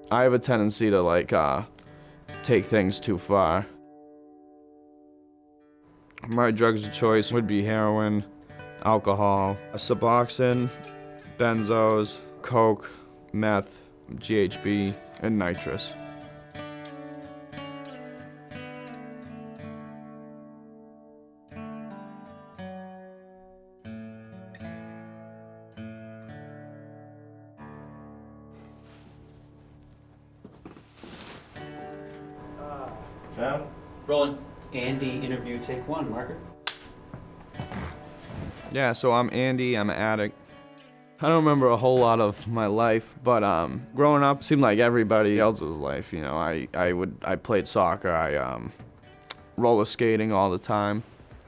I have a tendency to take things too far. My drugs of choice would be heroin, alcohol, Suboxone, benzos, coke, meth, GHB, and nitrous. Sam? Rolling. Andy, interview take one, Margaret. Yeah, so I'm Andy, I'm an addict. I don't remember a whole lot of my life, but growing up seemed like everybody else's life. You know, I played soccer, roller skating all the time.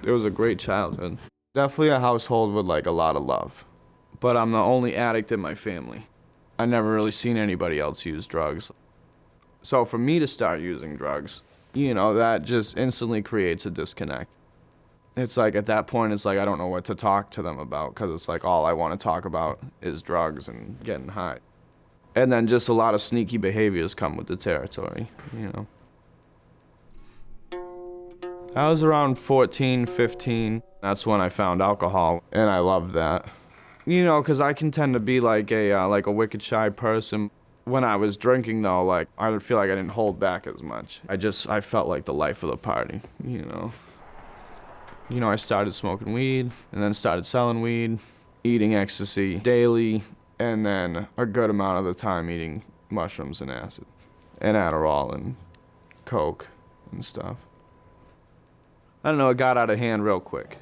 It was a great childhood. Definitely a household with like a lot of love. But I'm the only addict in my family. I never really seen anybody else use drugs. So for me to start using drugs, you know, that just instantly creates a disconnect. It's like at that point, it's like I don't know what to talk to them about because it's like all I want to talk about is drugs and getting high. And then just a lot of sneaky behaviors come with the territory, you know. I was around 14, 15. That's when I found alcohol, and I loved that. You know, because I can tend to be like a wicked shy person. When I was drinking, though, like I would feel like I didn't hold back as much. I felt like the life of the party, you know. You know, I started smoking weed, and then started selling weed, eating ecstasy daily, and then a good amount of the time eating mushrooms and acid, and Adderall and coke and stuff. I don't know, it got out of hand real quick.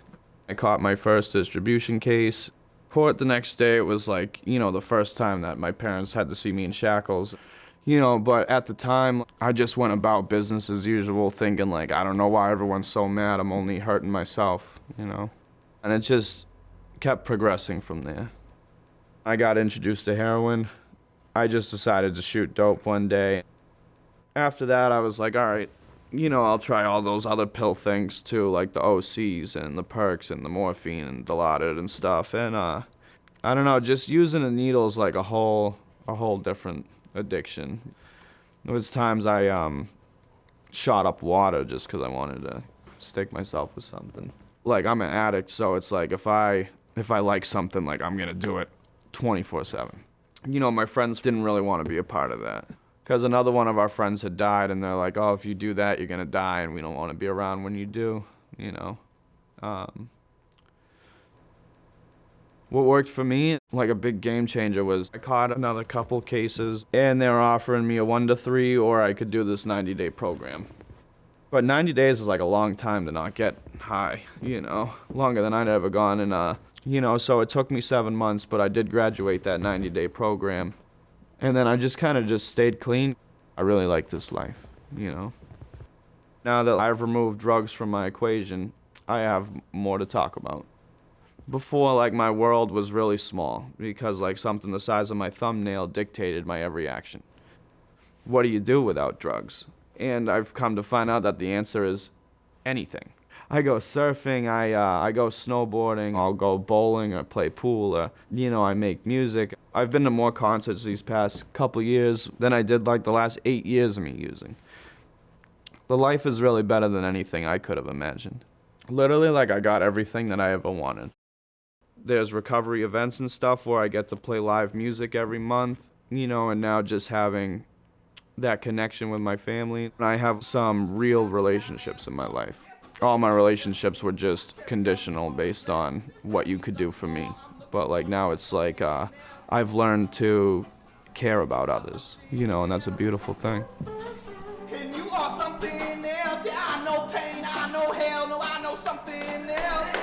I caught my first distribution case. Court the next day, it was like, you know, the first time that my parents had to see me in shackles. You know, but at the time, I just went about business as usual, thinking like, I don't know why everyone's so mad, I'm only hurting myself, you know? And it just kept progressing from there. I got introduced to heroin. I just decided to shoot dope one day. After that, I was like, all right, you know, I'll try all those other pill things too, like the OCs and the perks and the morphine and Dilaudid and stuff. And I don't know, just using a needle is like a whole different addiction. There was times I shot up water just because I wanted to stick myself with something. Like I'm an addict, so it's like if I like something, like I'm gonna do it 24/7. You know, my friends didn't really want to be a part of that because another one of our friends had died, and they're like, "Oh, if you do that, you're gonna die, and we don't want to be around when you do." You know. What worked for me, like a big game changer, was I caught another couple cases, and they were offering me a 1 to 3, or I could do this 90-day program. But 90 days is like a long time to not get high, you know, longer than I'd ever gone. And, you know, so it took me 7 months, but I did graduate that 90-day program. And then I just kind of just stayed clean. I really like this life, you know. Now that I've removed drugs from my equation, I have more to talk about. Before, like, my world was really small because, like, something the size of my thumbnail dictated my every action. What do you do without drugs? And I've come to find out that the answer is anything. I go surfing, I go snowboarding, I'll go bowling or play pool, or, you know, I make music. I've been to more concerts these past couple years than I did, like, the last 8 years of me using. The life is really better than anything I could have imagined. Literally, like, I got everything that I ever wanted. There's recovery events and stuff where I get to play live music every month, you know, and now just having that connection with my family. I have some real relationships in my life. All my relationships were just conditional based on what you could do for me. But like now it's like I've learned to care about others, you know, and that's a beautiful thing. And you are something else. Yeah, I know pain, I know hell, no, I know something else.